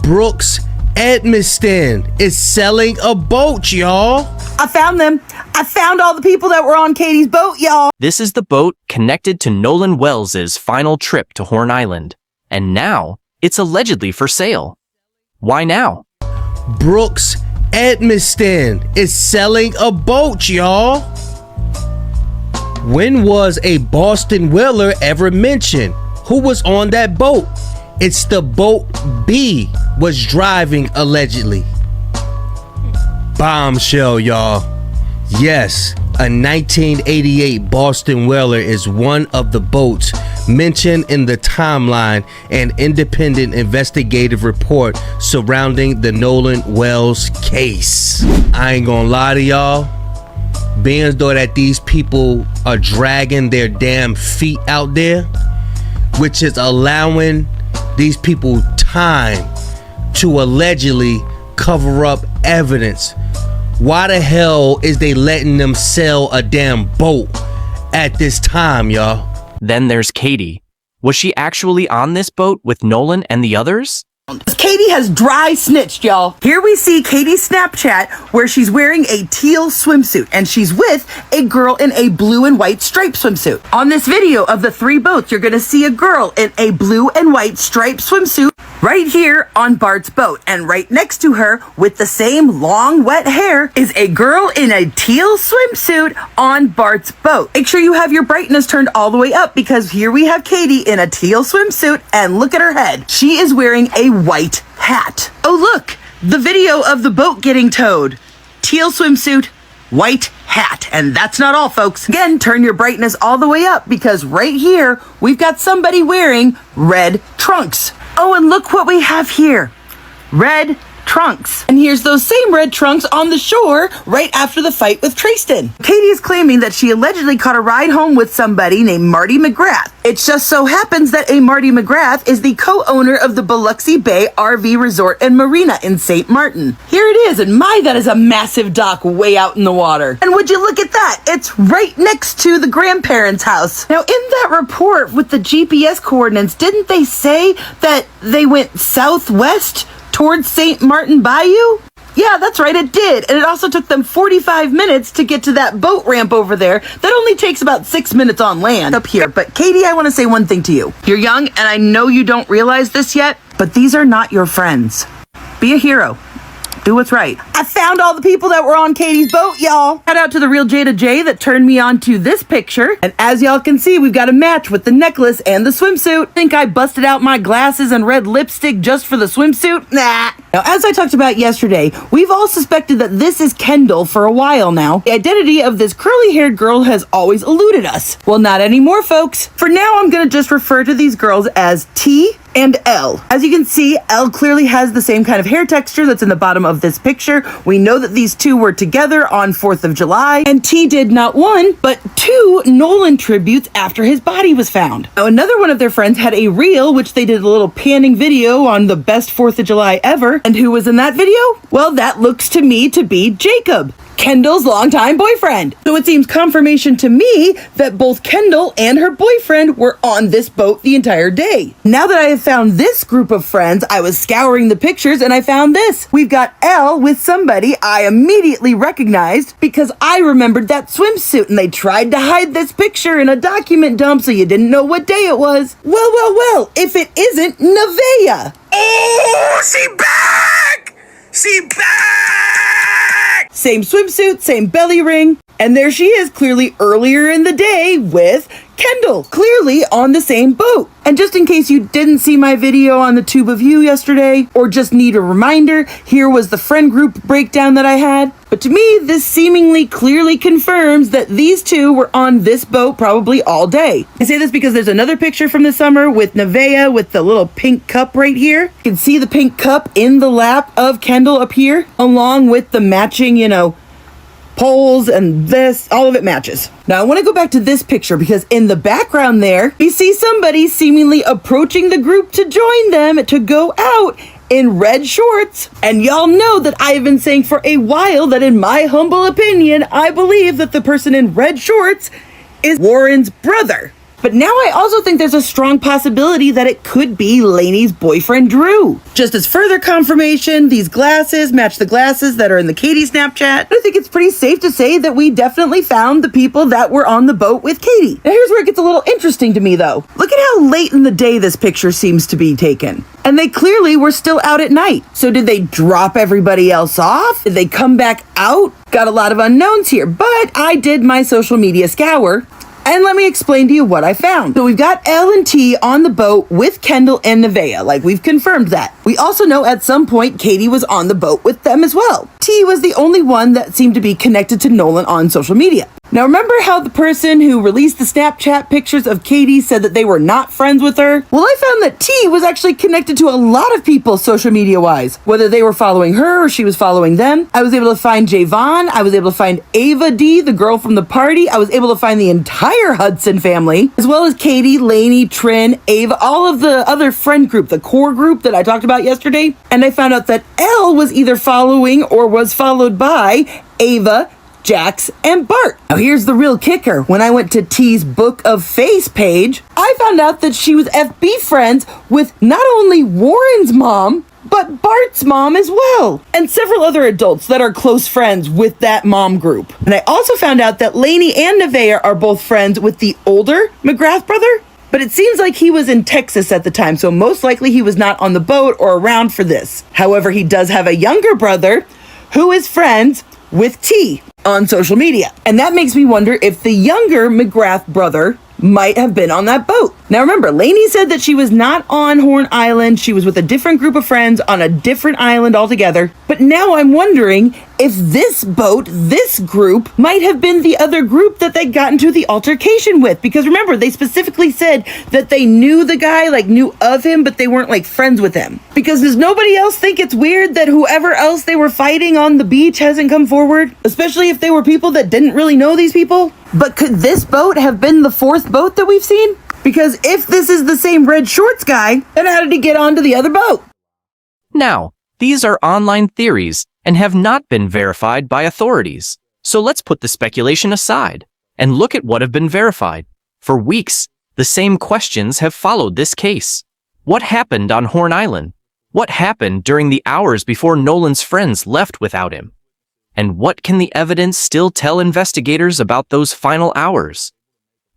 Brooks Edmiston is selling a boat, y'all. I found them. I found all the people that were on Katie's boat, y'all. This is the boat connected to Nolan Wells' final trip to Horn Island. And now, it's allegedly for sale. Why now? Brooks Edmiston is selling a boat, y'all. When was a Boston Whaler ever mentioned? Who was on that boat? It's the boat B was driving, allegedly. Bombshell, y'all. Yes, a 1988 Boston Whaler is one of the boats mentioned in the timeline and independent investigative report surrounding the Nolan Wells case. I ain't gonna lie to y'all. Being as though that these people are dragging their damn feet out there, which is allowing these people time to allegedly cover up evidence. Why the hell is they letting them sell a damn boat at this time, y'all? Then there's Katie. Was she actually on this boat with Nolan and the others? Katie has dry snitched, y'all. Here we see Katie's Snapchat where she's wearing a teal swimsuit and she's with a girl in a blue and white striped swimsuit. On this video of the three boats, you're gonna see a girl in a blue and white striped swimsuit right here on Bart's boat. And right next to her with the same long wet hair is a girl in a teal swimsuit on Bart's boat. Make sure you have your brightness turned all the way up because here we have Katie in a teal swimsuit and look at her head. She is wearing a white hat. Oh look, the video of the boat getting towed. Teal swimsuit, white hat. And that's not all, folks. Again, turn your brightness all the way up because right here, we've got somebody wearing red trunks. Oh, and look what we have here. Red trunks. And here's those same red trunks on the shore right after the fight with Tristan. Katie is claiming that she allegedly caught a ride home with somebody named Marty McGrath. It just so happens that a Marty McGrath is the co-owner of the Biloxi Bay RV Resort and Marina in St. Martin. Here it is, and my, that is a massive dock way out in the water. And would you look at that? It's right next to the grandparents' house. Now, in that report with the GPS coordinates, didn't they say that they went southwest towards St. Martin Bayou? Yeah, that's right, it did. And it also took them 45 minutes to get to that boat ramp over there that only takes about 6 minutes on land up here. But Katie, I want to say one thing to you. You're young, and I know you don't realize this yet, but these are not your friends. Be a hero. Do what's right. I found all the people that were on Katie's boat, y'all. Shout out to the real Jada J that turned me on to this picture. And as y'all can see, we've got a match with the necklace and the swimsuit. Think I busted out my glasses and red lipstick just for the swimsuit? Nah. Now, as I talked about yesterday, we've all suspected that this is Kendall for a while now. The identity of this curly-haired girl has always eluded us. Well, not anymore, folks. For now, I'm gonna just refer to these girls as T and L. As you can see, L clearly has the same kind of hair texture that's in the bottom of this picture. We know that these two were together on 4th of July, and T did not one, but 2 Nolan tributes after his body was found. Now, another one of their friends had a reel, which they did a little panning video on the best 4th of July ever. And who was in that video? Well, that looks to me to be Jacob, Kendall's longtime boyfriend. So it seems confirmation to me that both Kendall and her boyfriend were on this boat the entire day. Now that I have found this group of friends, I was scouring the pictures and I found this. We've got Elle with somebody I immediately recognized because I remembered that swimsuit and they tried to hide this picture in a document dump so you didn't know what day it was. Well, if it isn't Nevaeh. Oh, she back! She back! Same swimsuit, same belly ring. And there she is, clearly earlier in the day with Kendall, clearly on the same boat. And just in case you didn't see my video on the Tube of You yesterday, or just need a reminder, here was the friend group breakdown that I had. But to me, this seemingly clearly confirms that these two were on this boat probably all day. I say this because there's another picture from the summer with Nevaeh with the little pink cup right here. You can see the pink cup in the lap of Kendall up here, along with the matching, poles and this, all of it matches. Now I want to go back to this picture because in the background there, we see somebody seemingly approaching the group to join them to go out in red shorts. And y'all know that I have been saying for a while that in my humble opinion, I believe that the person in red shorts is Warren's brother. But now I also think there's a strong possibility that it could be Lainey's boyfriend, Drew. Just as further confirmation, these glasses match the glasses that are in the Katie Snapchat. I think it's pretty safe to say that we definitely found the people that were on the boat with Katie. Now here's where it gets a little interesting to me though. Look at how late in the day this picture seems to be taken. And they clearly were still out at night. So did they drop everybody else off? Did they come back out? Got a lot of unknowns here, but I did my social media scour. And let me explain to you what I found. So we've got L and T on the boat with Kendall and Nevaeh, like we've confirmed that. We also know at some point Katie was on the boat with them as well. T was the only one that seemed to be connected to Nolan on social media. Now remember how the person who released the Snapchat pictures of Katie said that they were not friends with her? Well, I found that T was actually connected to a lot of people social media wise, whether they were following her or she was following them. I was able to find Javon. I was able to find Ava D, the girl from the party. I was able to find the entire Hudson family, as well as Katie, Lainey, Trin, Ava, all of the other friend group, the core group that I talked about yesterday. And I found out that L was either following or was followed by Ava, Jax, and Bart. Now here's the real kicker. When I went to T's Book of Face page, I found out that she was FB friends with not only Warren's mom, but Bart's mom as well, and several other adults that are close friends with that mom group. And I also found out that Lainey and Nevaeh are both friends with the older McGrath brother, but it seems like he was in Texas at the time, so most likely he was not on the boat or around for this. However, he does have a younger brother who is friends with T on social media. And that makes me wonder if the younger McGrath brother might have been on that boat. Now remember, Lainey said that she was not on Horn Island. She was with a different group of friends on a different island altogether. But now I'm wondering if this boat, this group, might have been the other group that they got into the altercation with. Because remember, they specifically said that they knew the guy, like knew of him, but they weren't like friends with him. Because does nobody else think it's weird that whoever else they were fighting on the beach hasn't come forward? Especially if they were people that didn't really know these people? But could this boat have been the fourth boat that we've seen? Because if this is the same red shorts guy, then how did he get onto the other boat? Now, these are online theories and have not been verified by authorities. So let's put the speculation aside and look at what have been verified. For weeks, the same questions have followed this case. What happened on Horn Island? What happened during the hours before Nolan's friends left without him? And what can the evidence still tell investigators about those final hours?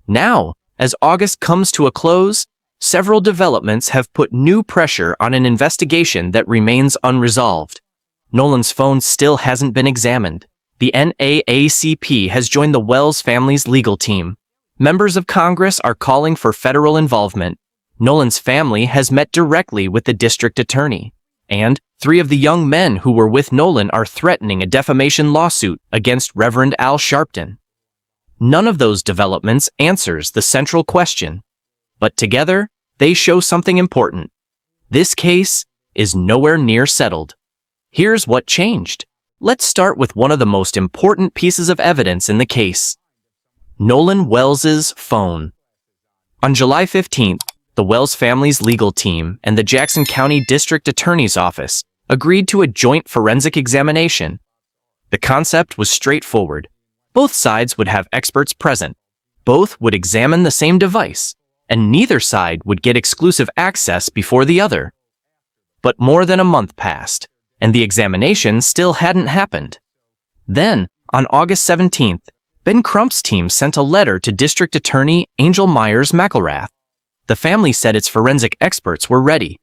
Now, as August comes to a close, several developments have put new pressure on an investigation that remains unresolved. Nolan's phone still hasn't been examined. The NAACP has joined the Wells family's legal team. Members of Congress are calling for federal involvement. Nolan's family has met directly with the district attorney. And 3 of the young men who were with Nolan are threatening a defamation lawsuit against Reverend Al Sharpton. None of those developments answers the central question, but together, they show something important. This case is nowhere near settled. Here's what changed. Let's start with one of the most important pieces of evidence in the case. Nolan Wells's phone. On July 15th, the Wells family's legal team and the Jackson County District Attorney's Office agreed to a joint forensic examination. The concept was straightforward. Both sides would have experts present. Both would examine the same device, and neither side would get exclusive access before the other. But more than a month passed, and the examination still hadn't happened. Then, on August 17th, Ben Crump's team sent a letter to District Attorney Angel Myers McIlrath. The family said its forensic experts were ready.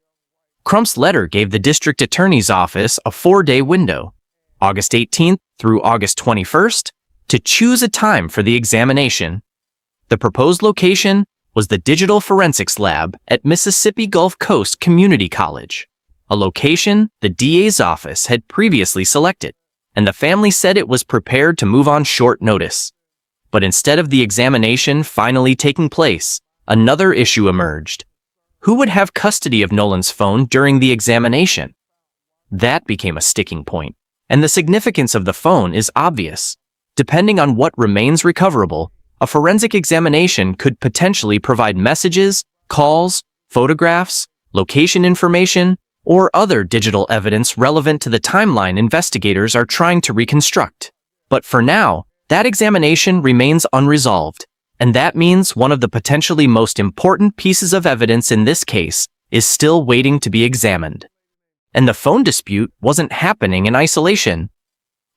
Crump's letter gave the District Attorney's Office a 4-day window, August 18th through August 21st, to choose a time for the examination. The proposed location was the Digital Forensics Lab at Mississippi Gulf Coast Community College, a location the DA's office had previously selected, and the family said it was prepared to move on short notice. But instead of the examination finally taking place, another issue emerged. Who would have custody of Nolan's phone during the examination? That became a sticking point, and the significance of the phone is obvious. Depending on what remains recoverable, a forensic examination could potentially provide messages, calls, photographs, location information, or other digital evidence relevant to the timeline investigators are trying to reconstruct. But for now, that examination remains unresolved. And that means one of the potentially most important pieces of evidence in this case is still waiting to be examined. And the phone dispute wasn't happening in isolation.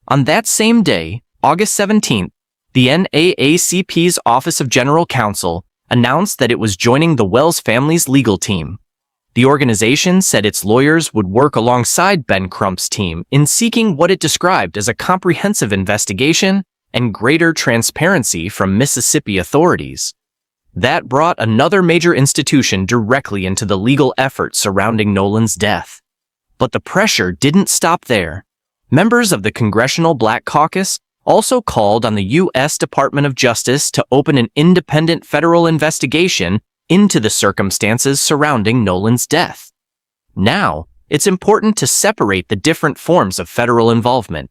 On that same day, August 17th, the NAACP's Office of General Counsel announced that it was joining the Wells family's legal team. The organization said its lawyers would work alongside Ben Crump's team in seeking what it described as a comprehensive investigation and greater transparency from Mississippi authorities. That brought another major institution directly into the legal effort surrounding Nolan's death. But the pressure didn't stop there. Members of the Congressional Black Caucus also called on the U.S. Department of Justice to open an independent federal investigation into the circumstances surrounding Nolan's death. Now, it's important to separate the different forms of federal involvement.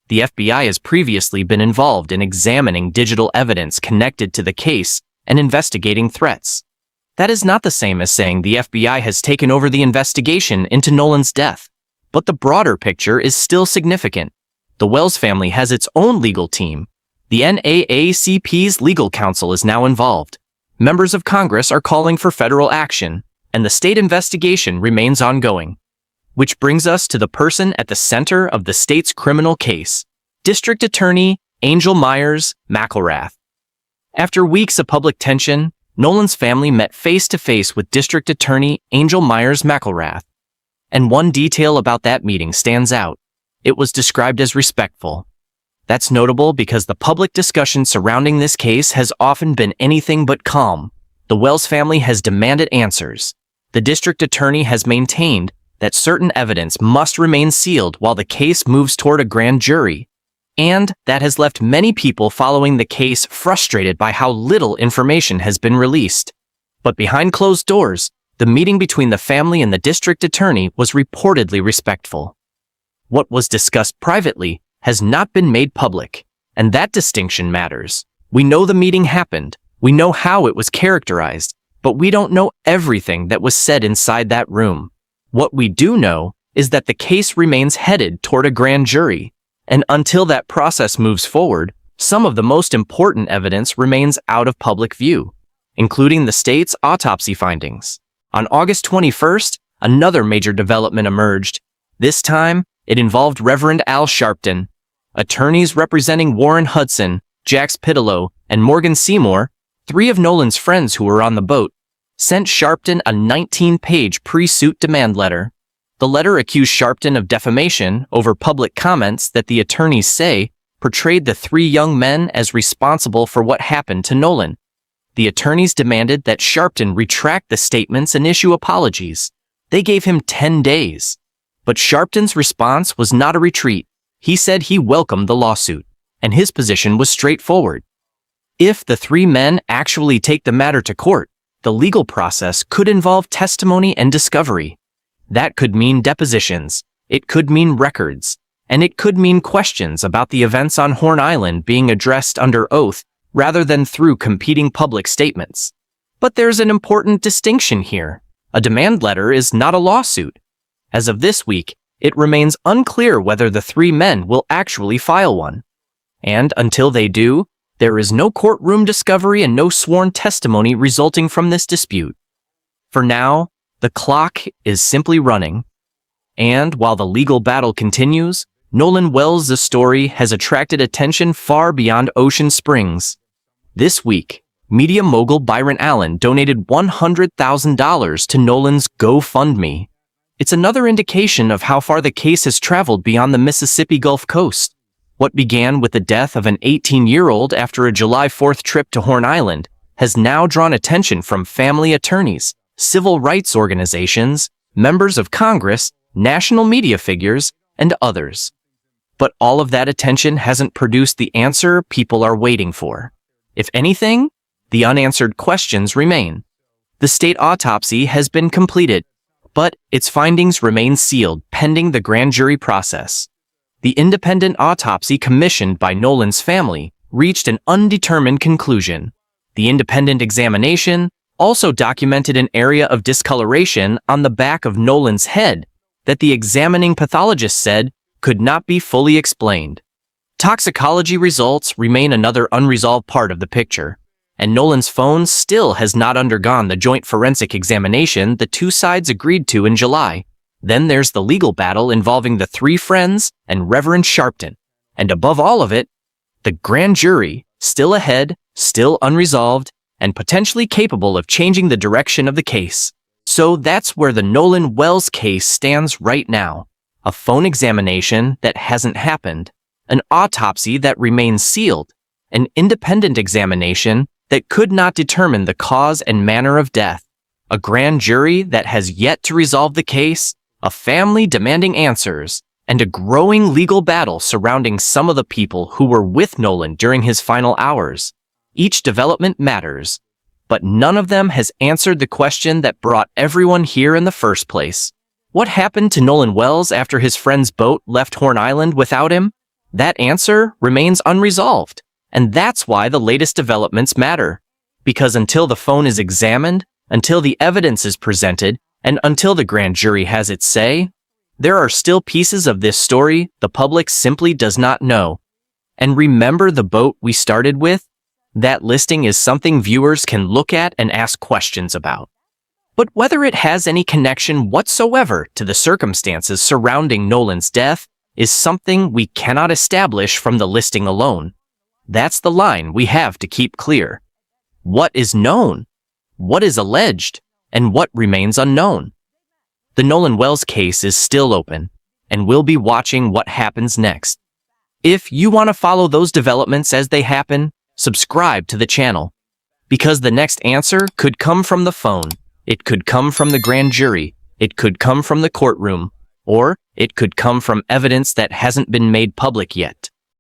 The FBI has previously been involved in examining digital evidence connected to the case and investigating threats. That is not the same as saying the FBI has taken over the investigation into Nolan's death, but the broader picture is still significant. The Wells family has its own legal team. The NAACP's legal counsel is now involved. Members of Congress are calling for federal action, and the state investigation remains ongoing. Which brings us to the person at the center of the state's criminal case, District Attorney Angel Myers McIlrath. After weeks of public tension, Nolan's family met face-to-face with District Attorney Angel Myers McIlrath. And one detail about that meeting stands out. It was described as respectful. That's notable because the public discussion surrounding this case has often been anything but calm. The Wells family has demanded answers. The district attorney has maintained that certain evidence must remain sealed while the case moves toward a grand jury. And that has left many people following the case frustrated by how little information has been released. But behind closed doors, the meeting between the family and the district attorney was reportedly respectful. What was discussed privately has not been made public, and that distinction matters. We know the meeting happened, we know how it was characterized, but we don't know everything that was said inside that room. What we do know is that the case remains headed toward a grand jury, and until that process moves forward, some of the most important evidence remains out of public view, including the state's autopsy findings. On August 21st, another major development emerged. This time, it involved Reverend Al Sharpton. Attorneys representing Warren Hudson, Jax Pitalow, and Morgan Seymour, three of Nolan's friends who were on the boat, sent Sharpton a 19-page pre-suit demand letter. The letter accused Sharpton of defamation over public comments that the attorneys say portrayed the three young men as responsible for what happened to Nolan. The attorneys demanded that Sharpton retract the statements and issue apologies. They gave him 10 days. But Sharpton's response was not a retreat. He said he welcomed the lawsuit, and his position was straightforward. If the three men actually take the matter to court, the legal process could involve testimony and discovery. That could mean depositions, it could mean records, and it could mean questions about the events on Horn Island being addressed under oath rather than through competing public statements. But there's an important distinction here. A demand letter is not a lawsuit. As of this week, it remains unclear whether the three men will actually file one. And until they do, there is no courtroom discovery and no sworn testimony resulting from this dispute. For now, the clock is simply running. And while the legal battle continues, Nolan Wells' story has attracted attention far beyond Ocean Springs. This week, media mogul Byron Allen donated $100,000 to Nolan's GoFundMe. It's another indication of how far the case has traveled beyond the Mississippi Gulf Coast. What began with the death of an 18-year-old after a July 4th trip to Horn Island has now drawn attention from family attorneys, civil rights organizations, members of Congress, national media figures, and others. But all of that attention hasn't produced the answer people are waiting for. If anything, the unanswered questions remain. The state autopsy has been completed, but its findings remain sealed pending the grand jury process. The independent autopsy commissioned by Nolan's family reached an undetermined conclusion. The independent examination also documented an area of discoloration on the back of Nolan's head that the examining pathologist said could not be fully explained. Toxicology results remain another unresolved part of the picture. and Nolan's phone still has not undergone the joint forensic examination the two sides agreed to in July. Then there's the legal battle involving the three friends and Reverend Sharpton. And above all of it, the grand jury, still ahead, still unresolved, and potentially capable of changing the direction of the case. So that's where the Nolan Wells case stands right now. A phone examination that hasn't happened, an autopsy that remains sealed, an independent examination that could not determine the cause and manner of death, a grand jury that has yet to resolve the case, a family demanding answers, and a growing legal battle surrounding some of the people who were with Nolan during his final hours. Each development matters, but none of them has answered the question that brought everyone here in the first place. What happened to Nolan Wells after his friend's boat left Horn Island without him? That answer remains unresolved, and that's why the latest developments matter. Because until the phone is examined, until the evidence is presented, and until the grand jury has its say, there are still pieces of this story the public simply does not know. And remember the boat we started with? That listing is something viewers can look at and ask questions about. But whether it has any connection whatsoever to the circumstances surrounding Nolan's death is something we cannot establish from the listing alone. That's the line we have to keep clear. What is known? What is alleged? And what remains unknown? The Nolan Wells case is still open, and we'll be watching what happens next. If you want to follow those developments as they happen, subscribe to the channel. Because the next answer could come from the phone, it could come from the grand jury, it could come from the courtroom, or it could come from evidence that hasn't been made public yet.